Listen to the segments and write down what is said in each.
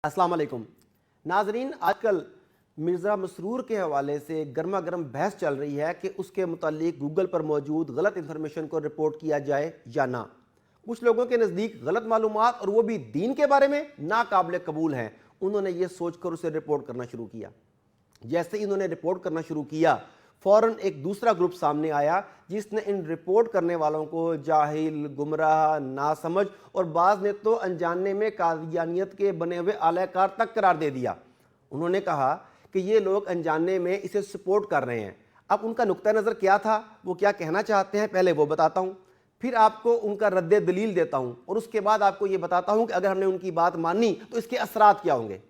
अस्सलाम वालेकुम नाजरीन, आजकल मिर्ज़ा मसरूर के हवाले से गर्मा गर्म बहस चल रही है कि उसके मुतालिक गूगल पर मौजूद गलत इंफॉर्मेशन को रिपोर्ट किया जाए या ना। कुछ लोगों के नज़दीक गलत मालूमात और वो भी दीन के बारे में नाकाबिल कबूल हैं। उन्होंने ये सोचकर उसे रिपोर्ट करना शुरू किया। जैसे ही इन्होंने रिपोर्ट करना शुरू किया, फ़ौरन एक दूसरा ग्रुप सामने आया जिसने इन रिपोर्ट करने वालों को जाहिल, गुमराह, नासमझ और बाज़ ने तो अनजाने में कादियानियत के बने हुए आलाकार तक करार दे दिया। उन्होंने कहा कि ये लोग अनजाने में इसे सपोर्ट कर रहे हैं। अब उनका नुक्ता नज़र क्या था, वो क्या कहना चाहते हैं, पहले वो बताता हूँ, फिर आपको उनका रद्द दलील देता हूँ और उसके बाद आपको ये बताता हूँ कि अगर हमने उनकी बात मानी तो इसके असरात क्या होंगे।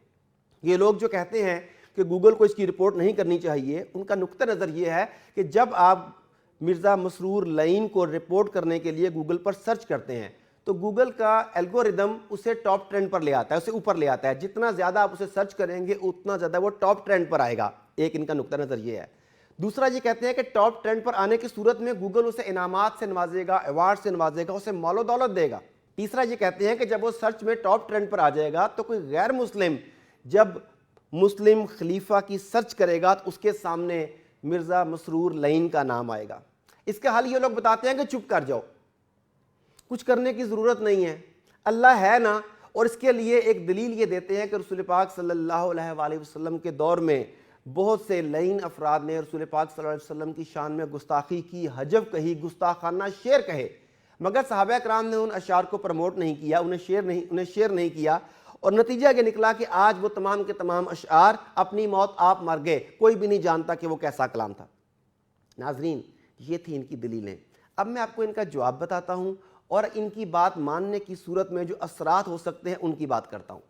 ये लोग जो कहते हैं कि गूगल को इसकी रिपोर्ट नहीं करनी चाहिए, उनका नुक्ता नज़र ये है कि जब आप मिर्ज़ा मसरूर लाइन को रिपोर्ट करने के लिए गूगल पर सर्च करते हैं तो गूगल का एल्गोरिदम उसे टॉप ट्रेंड पर ले आता है, उसे ऊपर ले आता है। जितना ज़्यादा आप उसे सर्च करेंगे उतना ज़्यादा वो टॉप ट्रेंड पर आएगा। एक इनका नुक्ता नज़र ये है। दूसरा ये कहते हैं कि टॉप ट्रेंड पर आने की सूरत में गूगल उसे इनामात से नवाजेगा, अवार्ड से नवाजेगा, उसे मालो दौलत देगा। तीसरा ये कहते हैं कि जब वो सर्च में टॉप ट्रेंड पर आ जाएगा तो कोई गैर मुस्लिम जब मुस्लिम खलीफा की सर्च करेगा तो उसके सामने मिर्ज़ा मसरूर लाइन का नाम आएगा। इसका हल ये लोग बताते हैं कि चुप कर जाओ, कुछ करने की ज़रूरत नहीं है, अल्लाह है ना। और इसके लिए एक दलील ये देते हैं कि रसूल पाक सल्लल्लाहु अलैहि वसल्लम के दौर में बहुत से लाइन अफराद ने रसूल पाक सल्लल्लाहु अलैहि वसल्लम की शान में गुस्ताखी की, हजब कही, गुस्ताखाना शेर कहे, मगर सहाबा कराम ने उन अशार को प्रमोट नहीं किया, उन्हें शेर नहीं किया। और नतीजा ये निकला कि आज वो तमाम के तमाम अशार अपनी मौत आप मर गए, कोई भी नहीं जानता कि वो कैसा कलाम था। नाजरीन, ये थी इनकी दलीलें। अब मैं आपको इनका जवाब बताता हूँ और इनकी बात मानने की सूरत में जो असरात हो सकते हैं उनकी बात करता हूँ।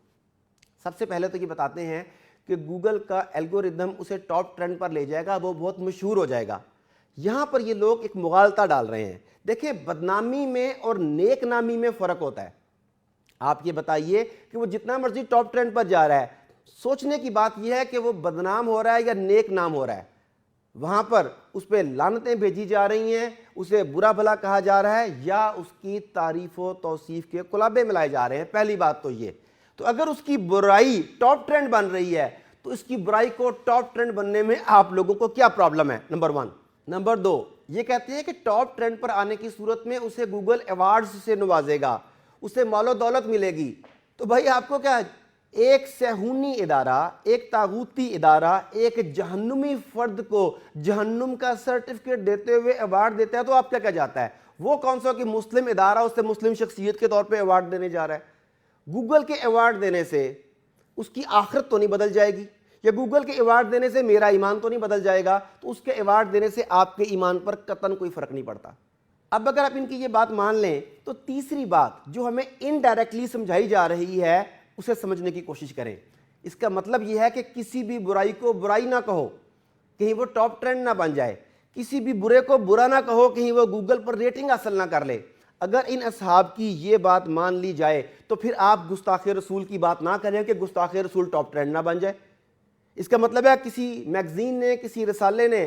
सबसे पहले तो ये बताते हैं कि गूगल का एल्गोरिदम उसे टॉप ट्रेंड पर ले जाएगा, वो बहुत मशहूर हो जाएगा। यहाँ पर ये लोग एक मुगालता डाल रहे हैं। देखिए, बदनामी में और नेक नामी में फ़र्क होता है। आप ये बताइए कि वो जितना मर्जी टॉप ट्रेंड पर जा रहा है, सोचने की बात यह है कि वो बदनाम हो रहा है या नेक नाम हो रहा है। वहाँ पर उस पर लानतें भेजी जा रही हैं, उसे बुरा भला कहा जा रहा है, या उसकी तारीफ़ व तौसीफ़ के कुलाबे मिलाए जा रहे हैं। पहली बात तो ये। तो अगर उसकी बुराई टॉप ट्रेंड बन रही है तो इसकी बुराई को टॉप ट्रेंड बनने में आप लोगों को क्या प्रॉब्लम है, नंबर 1। नंबर 2, ये कहते हैं कि टॉप ट्रेंड पर आने की सूरत में उसे गूगल अवार्ड्स से नवाजेगा, उसे मालो दौलत मिलेगी। तो भाई आपको क्या, एक सहूनी इदारा, एक तागूती इदारा एक जहन्नुमी फर्द को जहन्नुम का सर्टिफिकेट देते हुए अवार्ड देता है तो आप क्या जाता है, वो कौन सा कि मुस्लिम इदारा उसे मुस्लिम शख्सियत के तौर पे अवार्ड देने जा रहा है। गूगल के अवार्ड देने से उसकी आखिरत तो नहीं बदल जाएगी, या गूगल के अवार्ड देने से मेरा ईमान तो नहीं बदल जाएगा, तो उसके अवार्ड देने से आपके ईमान पर कतन कोई फ़र्क नहीं पड़ता। अब अगर आप इनकी ये बात मान लें तो तीसरी बात जो हमें इनडायरेक्टली समझाई जा रही है उसे समझने की कोशिश करें। इसका मतलब यह है कि किसी भी बुराई को बुराई ना कहो, कहीं वो टॉप ट्रेंड ना बन जाए। किसी भी बुरे को बुरा ना कहो, कहीं वो गूगल पर रेटिंग हासिल ना कर ले। अगर इन असहाब की ये बात मान ली जाए तो फिर आप गुस्ताखे रसूल की बात ना करें कि गुस्ताखे रसूल टॉप ट्रेंड ना बन जाए। इसका मतलब है किसी मैगजीन ने, किसी रसाले ने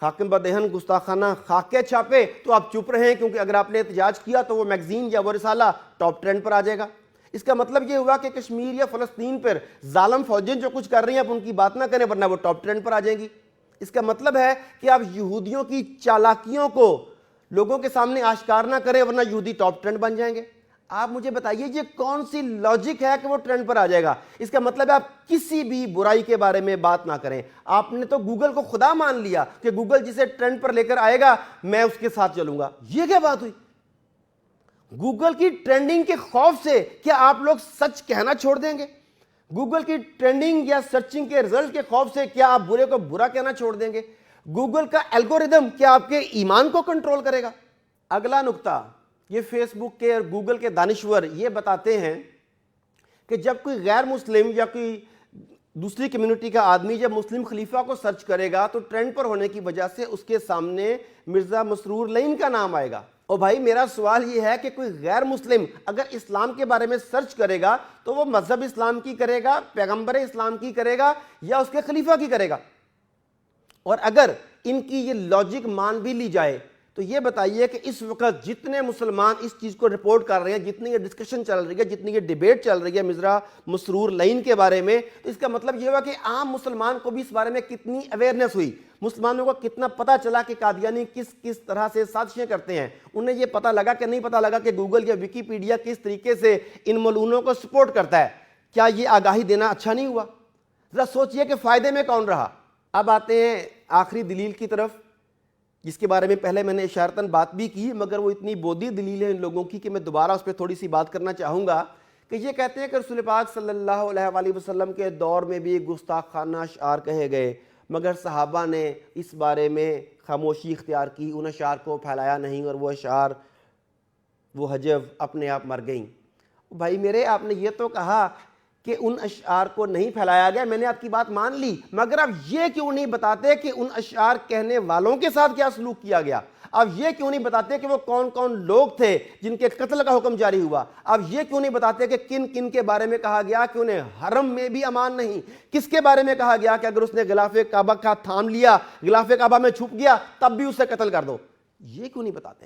हाकिम बदेहन गुस्ताखाना खाके छापे तो आप चुप रहे, क्योंकि अगर आपने एहतजाज किया तो वो मैगजीन या वो रिसाला टॉप ट्रेंड पर आ जाएगा। इसका मतलब ये हुआ कि कश्मीर या फ़लस्तीन पर जालिम फौजें जो कुछ कर रही हैं आप उनकी बात ना करें, वरना वो टॉप ट्रेंड पर आ जाएंगी। इसका मतलब है कि आप यहूदियों की चालाकियों को लोगों के सामने आश्कार ना करें, वरना यहूदी टॉप ट्रेंड बन जाएंगे। आप मुझे बताइए ये कौन सी लॉजिक है कि वो ट्रेंड पर आ जाएगा। इसका मतलब है आप किसी भी बुराई के बारे में बात ना करें। आपने तो गूगल को खुदा मान लिया कि गूगल जिसे ट्रेंड पर लेकर आएगा मैं उसके साथ चलूंगा। ये क्या बात हुई? गूगल की ट्रेंडिंग के खौफ से क्या आप लोग सच कहना छोड़ देंगे? गूगल की ट्रेंडिंग या सर्चिंग के रिजल्ट के खौफ से क्या आप बुरे को बुरा कहना छोड़ देंगे? गूगल का एल्गोरिदम क्या आपके ईमान को कंट्रोल करेगा? अगला नुक्ता, ये फेसबुक के और गूगल के दानिश्वर ये बताते हैं कि जब कोई गैर मुस्लिम या कोई दूसरी कम्युनिटी का आदमी जब मुस्लिम खलीफा को सर्च करेगा तो ट्रेंड पर होने की वजह से उसके सामने मिर्ज़ा मसरूर लाइन का नाम आएगा। और भाई मेरा सवाल ये है कि कोई गैर मुस्लिम अगर इस्लाम के बारे में सर्च करेगा तो वो मजहब इस्लाम की करेगा, पैगंबर इस्लाम की करेगा, या उसके खलीफा की करेगा? और अगर इनकी ये लॉजिक मान भी ली जाए تو یہ بتائیے کہ اس وقت جتنے مسلمان اس چیز کو رپورٹ کر رہے ہیں، جتنی یہ ڈسکشن چل رہی ہے، جتنی یہ ڈیبیٹ چل رہی ہے مرزا مسرور لائن کے بارے میں، تو اس کا مطلب یہ ہوا کہ عام مسلمان کو بھی اس بارے میں کتنی اویئرنیس ہوئی، مسلمانوں کو کتنا پتہ چلا کہ قادیانی کس طرح سے سازشیں کرتے ہیں. انہیں یہ پتہ لگا کہ نہیں پتہ لگا کہ گوگل یا ویکیپیڈیا کس طریقے سے ان ملعونوں کو سپورٹ کرتا ہے. کیا یہ آگاہی دینا اچھا نہیں ہوا؟ ذرا سوچئے کہ فائدے میں کون رہا. اب آتے ہیں آخری دلیل کی طرف، جس کے بارے میں پہلے میں نے اشارتاً بات بھی کی، مگر وہ اتنی بودی دلیل ہے ان لوگوں کی کہ میں دوبارہ اس پہ تھوڑی سی بات کرنا چاہوں گا. کہ یہ کہتے ہیں کہ رسول پاک صلی اللہ علیہ وآلہ وسلم کے دور میں بھی گستاخانہ اشعار کہے گئے، مگر صحابہ نے اس بارے میں خاموشی اختیار کی، ان اشعار کو پھیلایا نہیں، اور وہ اشعار، وہ حجو اپنے آپ مر گئیں. بھائی میرے، آپ نے یہ تو کہا کہ ان اشعار کو نہیں پھیلایا گیا، میں نے آپ کی بات مان لی، مگر آپ یہ کیوں نہیں بتاتے کہ ان اشعار کہنے والوں کے ساتھ کیا سلوک کیا گیا؟ آپ یہ کیوں نہیں بتاتے کہ وہ کون کون لوگ تھے جن کے قتل کا حکم جاری ہوا؟ آپ یہ کیوں نہیں بتاتے کہ کن کن کے بارے میں کہا گیا کہ انہیں حرم میں بھی امان نہیں؟ کس کے بارے میں کہا گیا کہ اگر اس نے غلاف کعبہ کا تھام لیا، غلاف کعبہ میں چھپ گیا، تب بھی اسے قتل کر دو؟ یہ کیوں نہیں بتاتے؟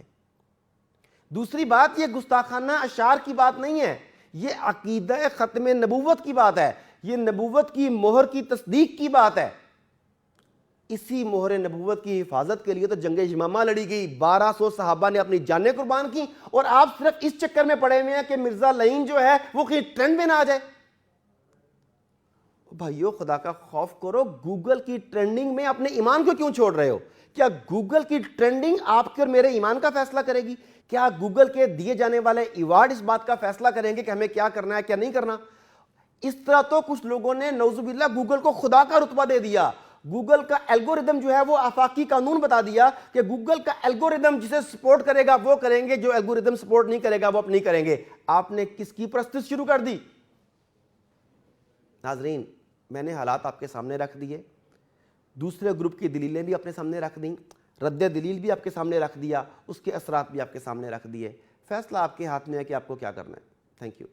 دوسری بات، یہ گستاخانہ اشعار کی بات نہیں ہے، یہ عقیدہ ختم نبوت کی بات ہے، یہ نبوت کی مہر کی تصدیق کی بات ہے. اسی مہر نبوت کی حفاظت کے لیے تو جنگ یمامہ لڑی گئی، 1200 صحابہ نے اپنی جانیں قربان کی، اور آپ صرف اس چکر میں پڑے ہوئے ہیں کہ مرزا لعین جو ہے وہ کہیں ٹرینڈ میں نہ آ جائے. بھائیو خدا کا خوف کرو، گوگل کی ٹرینڈنگ میں اپنے ایمان کو کیوں چھوڑ رہے ہو؟ کیا گوگل کی ٹرینڈنگ آپ کے اور میرے ایمان کا فیصلہ کرے گی؟ کیا گوگل کے دیے جانے والے ایوارڈ اس بات کا فیصلہ کریں گے کہ ہمیں کیا کرنا ہے کیا نہیں کرنا؟ اس طرح تو کچھ لوگوں نے نعوذ باللہ گوگل کو خدا کا رتبہ دے دیا. گوگل کا الگوریدم جو ہے وہ آفاقی قانون بتا دیا کہ گوگل کا الگوریدم جسے سپورٹ کرے گا وہ کریں گے، جو الگوریدم سپورٹ نہیں کرے گا وہ نہیں کریں گے. آپ نے کس کی پرستش شروع کر دی؟ ناظرین، میں نے حالات آپ کے سامنے رکھ دیے، دوسرے گروپ کی دلیلیں بھی اپنے سامنے رکھ دیں، رد دلیل بھی آپ کے سامنے رکھ دیا، اس کے اثرات بھی آپ کے سامنے رکھ دیے. فیصلہ آپ کے ہاتھ میں ہے کہ آپ کو کیا کرنا ہے. Thank you.